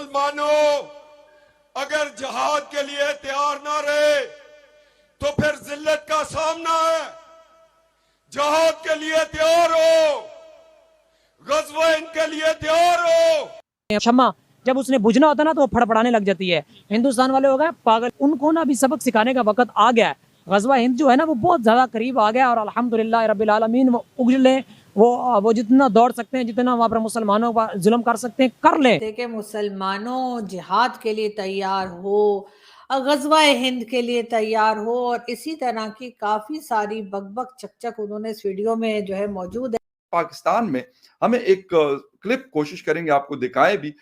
मुसलमानों अगर जिहाद के लिए तैयार ना रहे तो फिर जिल्लत का सामना है। जिहाद के लिए तैयार हो, गज़वा इनके लिए तैयार हो। शम्मा जब उसने बुझना होता ना तो वो फड़फड़ाने लग जाती है। हिंदुस्तान वाले हो गए पागल, उनको ना भी सबक सिखाने का वक्त आ गया है। गज़वा हिंद जो है ना वो बहुत ज़्यादा करीब आ गया और अल्हम्दुलिल्लाह रब्बिल आलमीन वो उगले वो जितना दौड़ सकते हैं, जितना वहाँ पर मुसलमानों पर जुल्म कर सकते हैं कर लें। कि मुसलमानों जिहाद के लिए तैयार हो, गज़वा हिंद के लिए तैयार हो, और इसी तरह की काफ़ी सारी बकबक चकचक उन्होंने इस वीडियो में जो है मौजूद है। पाकिस्तान में हमें एक क्लिप कोशिश करेंगे आपको दिखाएं भी।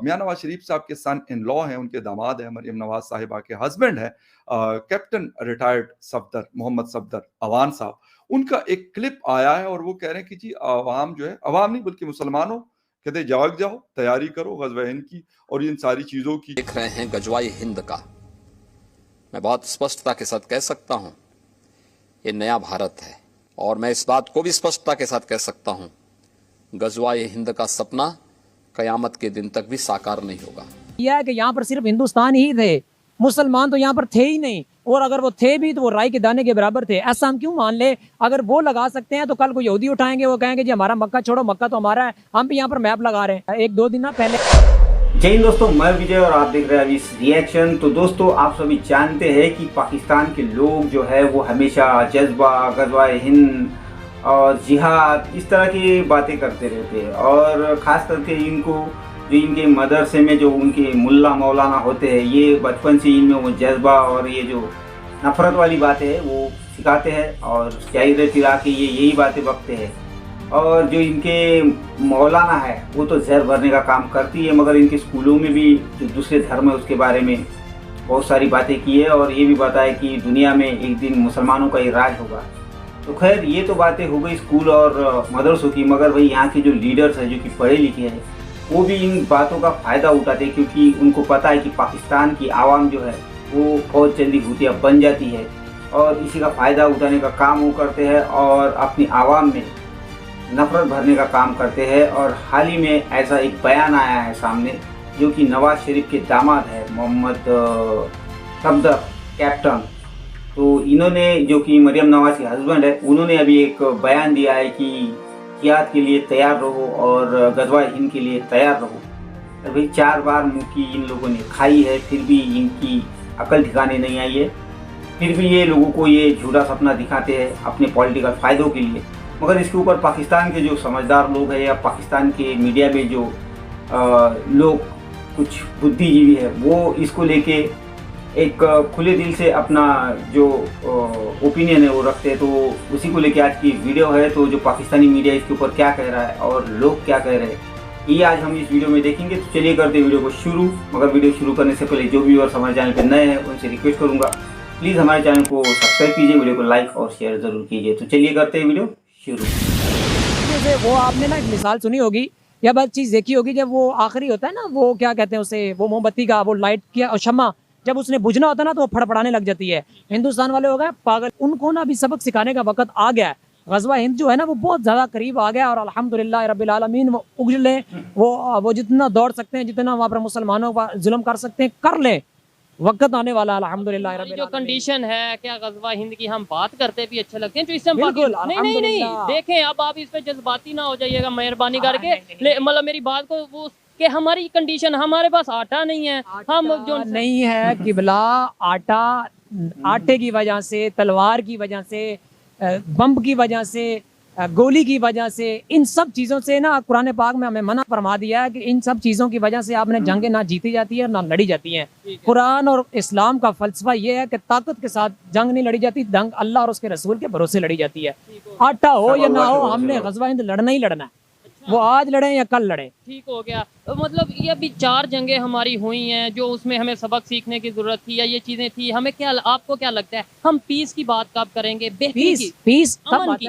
मियां नवाज शरीफ साहब के सन इन लॉ हैं, उनके दामाद हैं, मरियम नवाज साहिबा के हस्बैंड हैं कैप्टन रिटायर्ड सफदर मोहम्मद सफदर अवान साहब। उनका एक क्लिप आया है और वो कह रहे हैं कि जी अवाम जो है, अवाम नहीं बल्कि मुसलमानों, कहते जाग जाओ, तैयारी करो गज़वा हिंद की और इन सारी चीजों की। देख रहे हैं गज़वा हिंद का। मैं बहुत स्पष्टता के साथ कह सकता हूं ये नया भारत है, और मैं इस बात को भी स्पष्टता के साथ कह सकता हूं गज़वा हिंद का सपना कयामत के दिन तक भी साकार नहीं होगा। यह है कि यहाँ पर सिर्फ हिंदुस्तान ही थे, मुसलमान तो यहाँ पर थे ही नहीं, और अगर वो थे भी तो वो राई के दाने के बराबर थे। ऐसा हम क्यों मान ले? अगर वो लगा सकते हैं तो कल को यहूदी उठाएंगे, वो कहेंगे जी हमारा मक्का छोड़ो, मक्का तो हमारा है। हम भी यहाँ पर मैप लगा रहे हैं। एक दो दिन ना पहले। जय हिंद दोस्तों, मैं विजय और आप देख रहे हैं अभी इस रिएक्शन। तो दोस्तों आप सभी जानते हैं कि पाकिस्तान के लोग जो है वो हमेशा जज्बा, गज़वा हिंद और जिहाद इस तरह की बातें करते रहते हैं, और ख़ास करके इनको जो इनके मदरसे में जो उनके मुल्ला मौलाना होते हैं, ये बचपन से इनमें वो जज्बा और ये जो नफ़रत वाली बातें हैं वो सिखाते हैं, और जाहिर फिरा के ये यही बातें बकते हैं। और जो इनके मौलाना है वो तो जहर भरने का काम करती है, मगर इनके स्कूलों में भी जो दूसरे धर्म है उसके बारे में बहुत सारी बातें की है, और ये भी बताया कि दुनिया में एक दिन मुसलमानों का ही राज होगा। तो खैर ये तो बातें हो गई स्कूल और मदरसों की, मगर भाई यहाँ के जो लीडर्स हैं जो कि पढ़े लिखे हैं वो भी इन बातों का फ़ायदा उठाते हैं, क्योंकि उनको पता है कि पाकिस्तान की आवाम जो है वो बहुत जल्दी भूतिया बन जाती है, और इसी का फ़ायदा उठाने का काम वो करते हैं और अपनी आवाम में नफ़रत भरने का काम करते हैं। और हाल ही में ऐसा एक बयान आया है सामने, जो कि नवाज शरीफ के दामाद है मोहम्मद सफदर कैप्टन। तो इन्होंने, जो कि मरियम नवाज के हस्बैंड है, उन्होंने अभी एक बयान दिया है कि जिहाद के लिए तैयार रहो और गज़वा हिंद के लिए तैयार रहो। अभी 4 बार मुक्की इन लोगों ने खाई है, फिर भी इनकी अकल ठिकाने नहीं आई है। फिर भी ये लोगों को ये झूठा सपना दिखाते हैं अपने पॉलिटिकल फ़ायदों के लिए। मगर इसके ऊपर पाकिस्तान के जो समझदार लोग हैं या पाकिस्तान के मीडिया में जो लोग कुछ बुद्धिजीवी है, वो इसको लेके एक खुले दिल से अपना जो ओपिनियन है वो रखते हैं। तो उसी को लेके आज की वीडियो है। तो जो पाकिस्तानी मीडिया इसके ऊपर क्या कह रहा है और लोग क्या कह रहे हैं, ये आज हम इस वीडियो में देखेंगे। तो चलिए करते हैं वीडियो को शुरू। मगर वीडियो शुरू करने से पहले जो व्यूअर्स हमारे चैनल पर नए हैं उनसे रिक्वेस्ट करूँगा प्लीज़ हमारे चैनल को सब्सक्राइब कीजिए, वीडियो को लाइक और शेयर ज़रूर कीजिए। तो चलिए करते हैं वीडियो शुरू। वो आपने ना एक मिसाल सुनी होगी या बात चीज़ देखी होगी, जब वो आखिरी होता है ना, वो क्या कहते हैं उसे, वो मोमबत्ती का वो लाइट किया और शम्मा जब उसने बुझना होता ना तो वो फड़फड़ाने लग जाती है। हिंदुस्तान वाले हो गए पागल, उनको ना भी सबक सिखाने का वक्त आ गया है। गज़वा हिंद जो है ना वो बहुत ज़्यादा करीब आ गया और अल्हम्दुलिल्लाह रब्बिल आलमीन वो उगले वो जितना दौड़ सकते हैं, जितना वहाँ पर मुसलमानों पर जुल्म कर सकते हैं कर लें। वक्त आने वाला अल्हम्दुलिल्लाह रब्बिल जो आलमीन। कंडीशन है, क्या गज़वा हिंद की हम बात करते भी अच्छे लगते हैं जो इससे बिल्कुल, नहीं अल्हम्दुलिल्लाह। देखें, अब आप इस पे जज्बाती ना हो जाइएगा मेहरबानी करके। नहीं। मतलब मेरी बात को वो कि हमारी कंडीशन, हमारे पास आटा नहीं है, हम जो नहीं है किबला, आटे की वजह से, तलवार की वजह से, बम की वजह से, गोली की वजह से, इन सब चीज़ों से ना कुरान पाक में हमें मना फरमा दिया है कि इन सब चीज़ों की वजह से आपने जंगें ना जीती जाती है और ना लड़ी जाती हैं। कुरान और इस्लाम का फलसफा ये है कि ताकत के साथ जंग नहीं लड़ी जाती, जंग अल्लाह और उसके रसूल के भरोसे लड़ी जाती है। आटा हो या ना हो, हमने गज़वा हिंद लड़ना ही लड़ना है। वो आज लड़े या कल लड़े। ठीक हो गया। मतलब ये अभी 4 जंगें हमारी हुई हैं जो उसमें हमें सबक सीखने की जरूरत थी या ये चीजें थी। हमें क्या, आपको क्या लगता है हम पीस की बात कब करेंगे? पीस अमन की।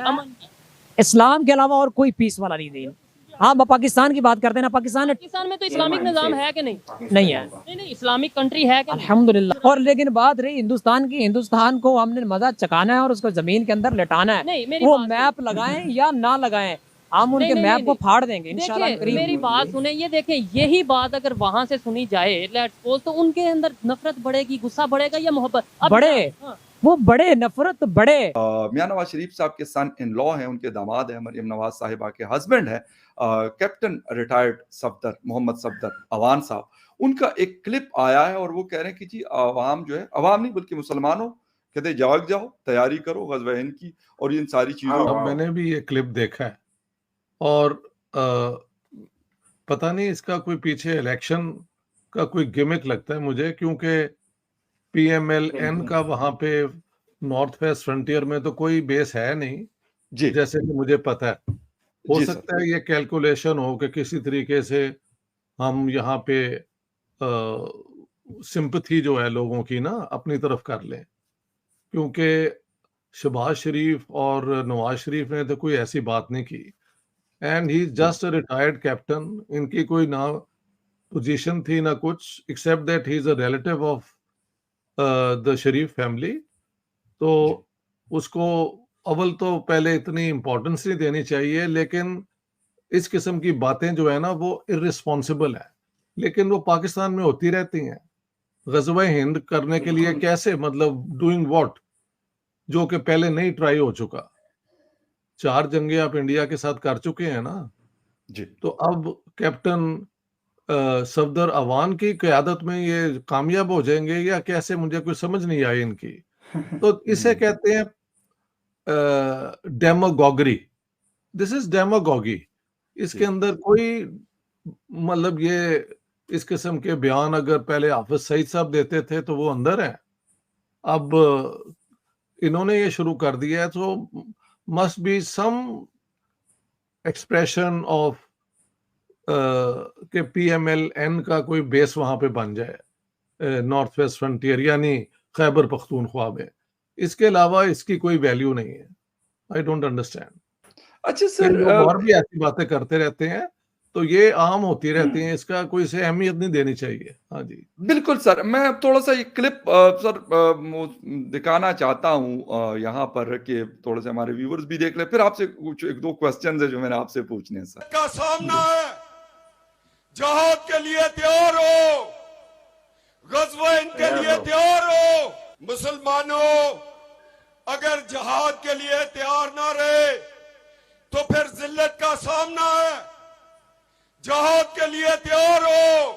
इस्लाम के अलावा और कोई पीस वाला नहीं दीन। हाँ, पाकिस्तान की बात करते हैं ना, पाकिस्तान में तो इस्लामिक निजाम है कि नहीं? नहीं है। नहीं, इस्लामिक कंट्री है क्या? अल्हम्दुलिल्लाह। और लेकिन बात रही हिंदुस्तान की, हिंदुस्तान को हमने मजा चकाना है और उसको जमीन के अंदर लेटाना है। नहीं, मेरी वो बात मैप लगाएं या ना लगाएं, हम उनके नहीं, मैप नहीं, को नहीं। फाड़ देंगे इंशाल्लाह देखिए करीब। मेरी बात सुने, ये देखें यही बात अगर वहां से सुनी जाए लेट्स सपोज, तो उनके अंदर नफरत बढ़ेगी, गुस्सा बढ़ेगा या मोहब्बत? अब बड़े हाँ, वो बड़े नफरत बड़े मियां नवाज शरीफ साहब के सन इन लॉ हैं, उनके दामाद हैं, मरियम नवाज साहिबा के हस्बैंड है कैप्टन रिटायर्ड सफदर मोहम्मद सफदर अवान साहब। उनका एक क्लिप आया है और वो कह रहे हैं कि जी अवाम जो है, अवाम नहीं बल्कि मुसलमानों, कहते जाग जाओ, तैयारी करो गज़वा हिंद की और इन सारी चीजों अब मैंने भी ये क्लिप देखा है और पता नहीं इसका कोई पीछे इलेक्शन का कोई गिमिक लगता है मुझे, क्योंकि पीएमएलएन का वहां पे नॉर्थ वेस्ट फ्रंटियर में तो कोई बेस है नहीं, जी जैसे कि मुझे पता है। हो जी सकता है ये कैलकुलेशन हो कि किसी तरीके से हम यहाँ पे सिंपथी जो है लोगों की ना अपनी तरफ कर लें, क्योंकि शहबाज शरीफ और नवाज शरीफ ने तो कोई ऐसी बात नहीं की and he just a retired captain. इनकी कोई ना पोजीशन थी ना कुछ, except that he is a relative of the Sharif family. तो उसको अव्वल तो पहले इतनी इम्पोर्टेंस नहीं देनी चाहिए, लेकिन इस किस्म की बातें जो है ना वो इररिस्पॉन्सिबल है, लेकिन वो पाकिस्तान में होती रहती हैं। गज़वा हिंद करने के लिए कैसे, मतलब डूइंग व्हाट, जो कि पहले नहीं ट्राई हो चुका। 4 जंगें आप इंडिया के साथ कर चुके हैं ना, जी तो अब कैप्टन सफदर अवान की क़यादत में ये कामयाब हो जाएंगे या कैसे, मुझे कुछ समझ नहीं आई इनकी। तो इसे कहते हैं डेमागोगरी। This is डेमागोगी। इसके अंदर कोई मतलब ये इस किस्म के बयान अगर पहले हाफिज सईद साहब देते थे तो वो अंदर है, अब इन्होंने ये शुरू कर दिया है, तो must be some expression of के पीएमएलएन का कोई बेस वहां पे बन जाए नॉर्थ वेस्ट फ्रंटियर यानी खैबर पख्तूनख्वा में। इसके अलावा इसकी कोई वैल्यू नहीं है। I don't understand. अच्छा ये सर लोग और भी ऐसी बातें करते रहते हैं, तो ये आम होती रहती हैं, इसका कोई से अहमियत नहीं देनी चाहिए। हाँ जी बिल्कुल सर, मैं थोड़ा सा ये क्लिप सर दिखाना चाहता हूँ यहाँ पर कि थोड़े से हमारे व्यूवर्स भी देख ले, फिर आपसे कुछ एक दो क्वेश्चंस है जो मैंने आपसे पूछने हैं सर। का सामना है, जहाद के लिए तैयार हो, गज़वा इनके लिए तैयार हो। मुसलमानों, अगर जहाद के लिए तैयार ना रहे तो फिर जिल्लत का सामना है। जहाद के लिए तैयार हो,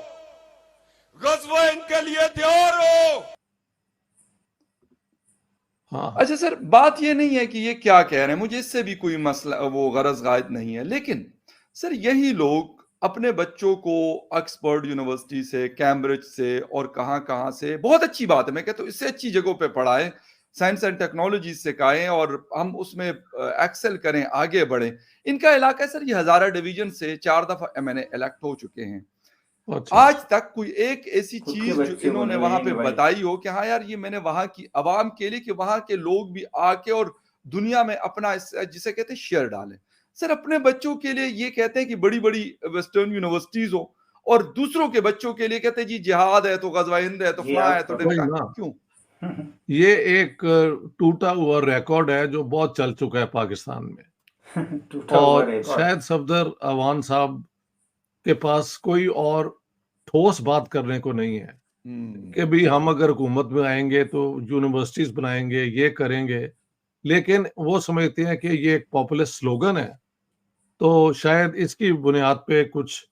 गज़वा इनके लिए तैयार हो। हाँ अच्छा सर, बात ये नहीं है कि ये क्या कह रहे हैं, मुझे इससे भी कोई मसला वो गरज गायद नहीं है, लेकिन सर यही लोग अपने बच्चों को ऑक्सफोर्ड यूनिवर्सिटी से, कैम्ब्रिज से और कहां से, बहुत अच्छी बात है, मैं कहता हूँ इससे अच्छी जगहों पे पढ़ाएं, साइंस एंड टेक्नोलॉजी सिखाएं और हम उसमें एक्सेल करें, आगे बढ़ें। इनका इलाका है सर, ये हजारा डिवीजन से 4 दफा एमएनए इलेक्ट हो चुके हैं। अच्छा आज तक कोई एक ऐसी खुद के चीज जो बच्चे इन्होंने बने वहां हुए पे हैं भाई। बताई हो कि हाँ यार ये मैंने वहां की आवाम के लिए, कि वहां के लोग भी आके और दुनिया में अपना जिसे कहते हैं शेयर डालें। सर अपने बच्चों के लिए ये कहते हैं कि बड़ी बड़ी वेस्टर्न यूनिवर्सिटीज हो, और दूसरों के बच्चों के लिए कहते हैं जी जिहाद है तो गज़वा हिंद है तो फलां है तो जिहाद वही ढिमका। ना, क्यों? ये एक टूटा हुआ रिकॉर्ड है जो बहुत चल चुका है पाकिस्तान में, टूटा हुआ और रिकॉर्ड। शायद सफदर अवान साहब के पास कोई और ठोस बात करने को नहीं है कि भी हम अगर हुकूमत में आएंगे तो यूनिवर्सिटीज बनाएंगे, ये करेंगे, लेकिन वो समझते हैं कि ये एक पॉपुलिस्ट स्लोगन है, तो शायद इसकी बुनियाद पे कुछ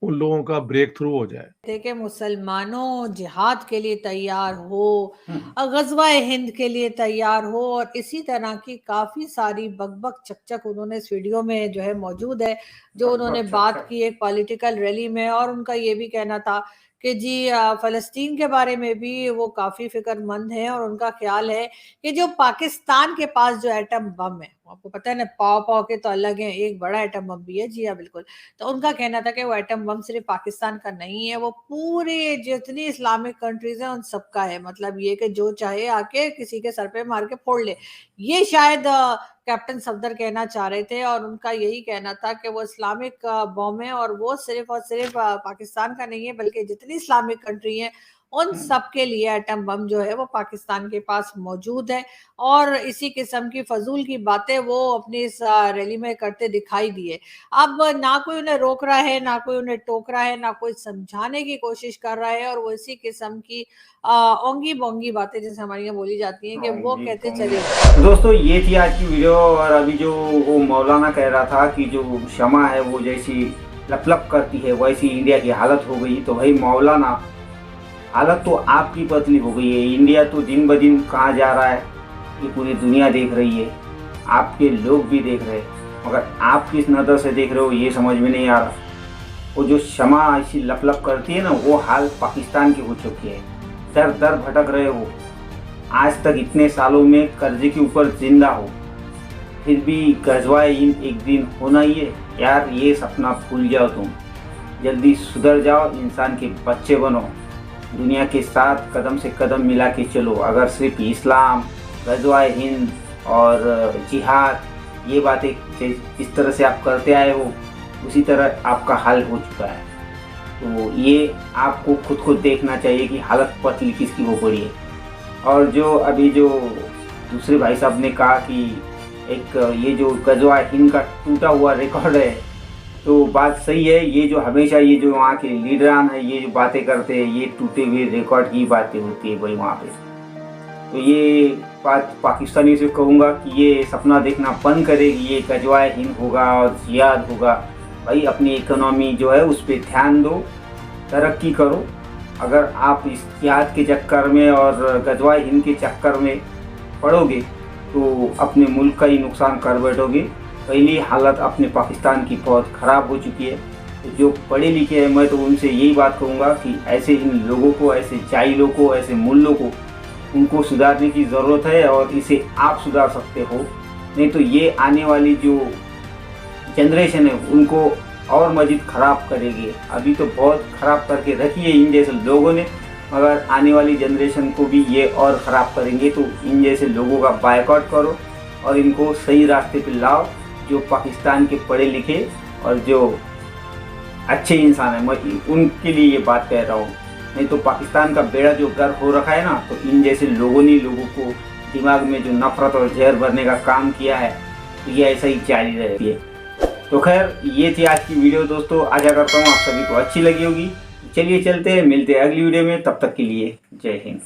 उन लोगों का ब्रेक थ्रू हो जाए। थे कि मुसलमानों जिहाद के लिए तैयार हो, गज़वा हिंद के लिए तैयार हो, और इसी तरह की काफ़ी सारी बकबक चकचक उन्होंने इस वीडियो में जो है मौजूद है, जो उन्होंने बात की एक पॉलिटिकल रैली में। और उनका ये भी कहना था कि जी फ़लस्तीन के बारे में भी वो काफ़ी फ़िक्रमंद हैं, और उनका ख्याल है कि जो पाकिस्तान के पास जो एटम बम है, आपको पता है ना, पाव के तो अलग हैं, एक बड़ा एटम बम भी है। जी हाँ, बिल्कुल। तो उनका कहना था कि वो एटम बम सिर्फ पाकिस्तान का नहीं है, वो पूरे जितनी इस्लामिक कंट्रीज हैं उन सबका है। मतलब ये कि जो चाहे आके किसी के सर पे मार के फोड़ ले, ये शायद कैप्टन सफदर कहना चाह रहे थे। और उनका यही कहना था कि वो इस्लामिक बम है, और वो सिर्फ और सिर्फ पाकिस्तान का नहीं है, बल्कि जितनी इस्लामिक कंट्री हैं उन सब के लिए एटम बम जो है वो पाकिस्तान के पास मौजूद है। और इसी किस्म की फजूल की बातें वो अपनी इस रैली में करते दिखाई दिए। अब ना कोई उन्हें रोक रहा है, ना कोई उन्हें टोक रहा है, ना कोई समझाने की कोशिश कर रहा है, और वो इसी किस्म की ओंगी बोंगी बातें जैसे हमारे यहाँ बोली जाती हैं कि वो कहते चले। दोस्तों ये थी आज की वीडियो। और अभी जो वो मौलाना कह रहा था कि जो शमा है वो जैसी लपलप करती है वैसी इंडिया की हालत हो गई, तो भाई मौलाना हालत तो आपकी पतली हो गई है। इंडिया तो दिन ब दिन कहाँ जा रहा है ये पूरी दुनिया देख रही है, आपके लोग भी देख रहे हैं, मगर आप किस नज़र से देख रहे हो ये समझ में नहीं आ रहा। वो जो शमा ऐसी लपलप करती है ना, वो हाल पाकिस्तान की हो चुकी है। दर दर भटक रहे हो, आज तक इतने सालों में कर्जे के ऊपर जिंदा हो, फिर भी गज़वाए हिंद एक दिन होना ही है। यार ये सपना भूल जाओ, तुम जल्दी सुधर जाओ, इंसान के बच्चे बनो, दुनिया के साथ कदम से कदम मिला के चलो। अगर सिर्फ इस्लाम, गज़वाए हिंद और जिहाद ये बातें जिस तरह से आप करते आए हो उसी तरह आपका हाल हो चुका है। तो ये आपको खुद को देखना चाहिए कि हालत पतली किसकी हो पड़ी है। और जो अभी जो दूसरे भाई साहब ने कहा कि एक ये जो गज़वाए हिंद का टूटा हुआ रिकॉर्ड है, तो बात सही है। ये जो हमेशा ये जो वहाँ के लीडरान है ये जो बातें करते हैं, ये टूटे हुए रिकॉर्ड की बातें होती है भाई वहाँ पे। तो ये बात पाकिस्तानी से कहूँगा कि ये सपना देखना बंद करे कि ये गज़वाए हिंद होगा और जिहाद होगा। भाई अपनी इकोनॉमी जो है उस पर ध्यान दो, तरक्की करो। अगर आप इस जिहाद के चक्कर में और गज़वाए हिंद के चक्कर में पड़ोगे तो अपने मुल्क का ही नुकसान कर बैठोगे। पहली हालत अपने पाकिस्तान की बहुत ख़राब हो चुकी है। तो जो पढ़े लिखे हैं मैं तो उनसे यही बात कहूँगा कि ऐसे इन लोगों को, ऐसे जाहिलों को, ऐसे मुल्लों को उनको सुधारने की ज़रूरत है और इसे आप सुधार सकते हो। नहीं तो ये आने वाली जो जनरेशन है उनको और मज़ीद ख़राब करेगी। अभी तो बहुत ख़राब करके रखी है इन जैसे लोगों ने, मगर आने वाली जनरेशन को भी ये और ख़राब करेंगे। तो इन जैसे लोगों का बायकॉट करो और इनको सही रास्ते पे लाओ, जो पाकिस्तान के पढ़े लिखे और जो अच्छे इंसान हैं। मैं उनके लिए ये बात कह रहा हूँ। नहीं तो पाकिस्तान का बेड़ा जो गर्क हो रखा है ना, तो इन जैसे लोगों ने लोगों को दिमाग में जो नफरत और जहर भरने का काम किया है, तो ये ऐसा ही जारी रहती है। तो खैर ये थी आज की वीडियो दोस्तों। आशा करता हूँ आप सभी को अच्छी लगी होगी। चलिए चलते हैं, मिलते हैं अगली वीडियो में। तब तक के लिए जय हिंद।